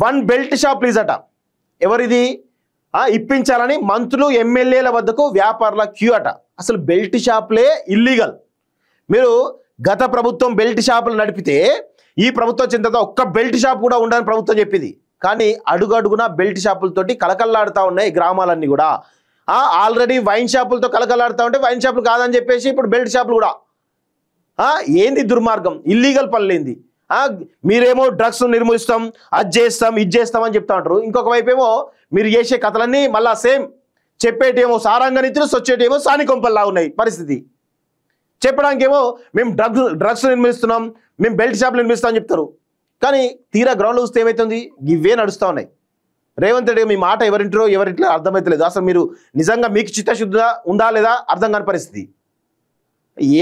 1 belt shop lease అట. ఎవరిది? ఇప్పించాలని మంత్రులు ఎమ్మెల్యేల వద్దకు వ్యాపారుల క్యూ అట. అసలు బెల్ట్ షాపులే ఇల్లీగల్. మీరు గత ప్రభుత్వం బెల్ట్ షాపులు నడిపితే ఈ ప్రభుత్వం వచ్చిన తర్వాత ఒక్క బెల్ట్ షాప్ కూడా ఉండని ప్రభుత్వం చెప్పింది. కానీ అడుగడుగున బెల్ట్ షాపులతోటి కలకల్లాడుతూ ఉన్నాయి గ్రామాలన్నీ కూడా. ఆల్రెడీ వైన్ షాపులతో కలకల్లాడుతూ ఉంటే వైన్ షాపులు కాదని చెప్పేసి ఇప్పుడు బెల్ట్ షాపులు కూడా. ఏంది దుర్మార్గం, ఇల్లీగల్ పనులేంది. మీరేమో డ్రగ్స్ నిర్మూలిస్తాం, అది చేస్తాం, ఇది చేస్తాం అని చెప్తా ఉంటారు. ఇంకొక వైపు ఏమో మీరు చేసే కథలన్నీ మళ్ళా సేమ్ చెప్పేటేమో సారాంగ నీతులు, సొచ్చేటేమో సానికొంపల్లా ఉన్నాయి పరిస్థితి. చెప్పడానికి ఏమో మేము డ్రగ్స్ నిర్మిస్తున్నాం, మేము బెల్ట్ షాపులు నిర్మిస్తామని చెప్తారు. కానీ తీరా గ్రౌండ్లో చూస్తే ఏమవుతుంది? ఇవే నడుస్తూ ఉన్నాయి. రేవంత్ రెడ్డి మీ మాట ఎవరింట్లో అర్థమవుతలేదు. అసలు మీరు నిజంగా మీకు చిత్తశుద్ధిగా ఉందా లేదా అర్థం కాని పరిస్థితి.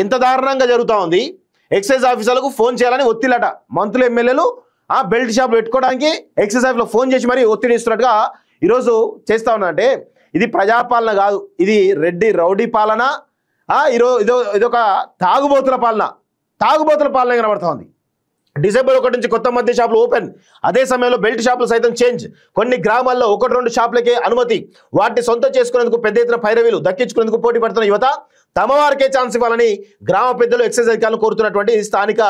ఎంత దారుణంగా జరుగుతూ ఉంది. ఎక్సైజ్ ఆఫీసర్లకు ఫోన్ చేయాలని ఒత్తిళ్ళట. మంత్రులు ఎమ్మెల్యేలు బెల్ట్ షాప్ పెట్టుకోవడానికి ఎక్సైజ్ ఆఫీస్లో ఫోన్ చేసి మరి ఒత్తిడి ఇస్తున్నట్టుగా ఈరోజు చేస్తూ ఉన్నారంటే ఇది ప్రజాపాలన కాదు, ఇది రెడ్డి రౌడీ పాలన. ఇదొక తాగుబోతుల పాలన కనబడుతూ ఉంది. డిసెంబర్ 1 నుంచి కొత్త మద్య షాపులు ఓపెన్. అదే సమయంలో బెల్ట్ షాపులు సైతం చేంజ్. కొన్ని గ్రామాల్లో 1-2 షాపులకే అనుమతి. వాటిని సొంతం చేసుకునేందుకు పెద్ద ఎత్తున పైరవీలు దక్కించుకునేందుకు పోటీ పడుతున్న యువత తమ వారికే ఛాన్స్ ఇవ్వాలని గ్రామ పెద్దలు ఎక్సైజ్ అధికారులు కోరుతున్నటువంటి స్థానిక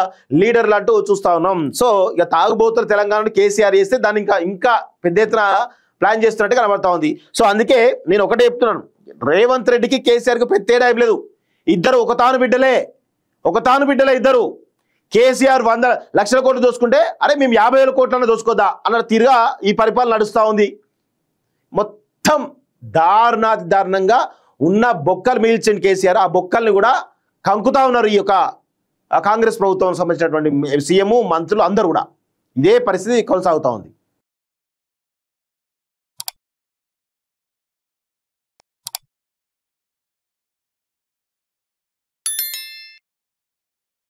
లీడర్లు అంటూ చూస్తా ఉన్నాం. సో ఇక తాగుబోతులు తెలంగాణలో కేసీఆర్ చేస్తే దాన్ని ఇంకా పెద్ద ఎత్తున ప్లాన్ చేస్తున్నట్టు కనబడతా ఉంది. సో అందుకే నేను ఒకటే చెప్తున్నాను, రేవంత్ రెడ్డికి కేసీఆర్కి పెద్ద తేడా ఏం లేదు. ఇద్దరు ఒక తాను బిడ్డలే ఇద్దరు. కేసీఆర్ 100 లక్షల కోట్లు దోచుకుంటే అరే మేము 50,000 కోట్లన్నా దోచుకోద్దా అన్న తీరుగా ఈ పరిపాలన నడుస్తూ ఉంది. మొత్తం దారుణంగా ఉన్న బొక్కలు మిగిల్చండి కేసీఆర్. ఆ బొక్కల్ని కూడా కంకుతా ఉన్నారు ఈ యొక్క కాంగ్రెస్ ప్రభుత్వం సంబంధించినటువంటి సీఎం, మంత్రులు అందరూ కూడా. ఇదే పరిస్థితి కొనసాగుతూ ఉంది.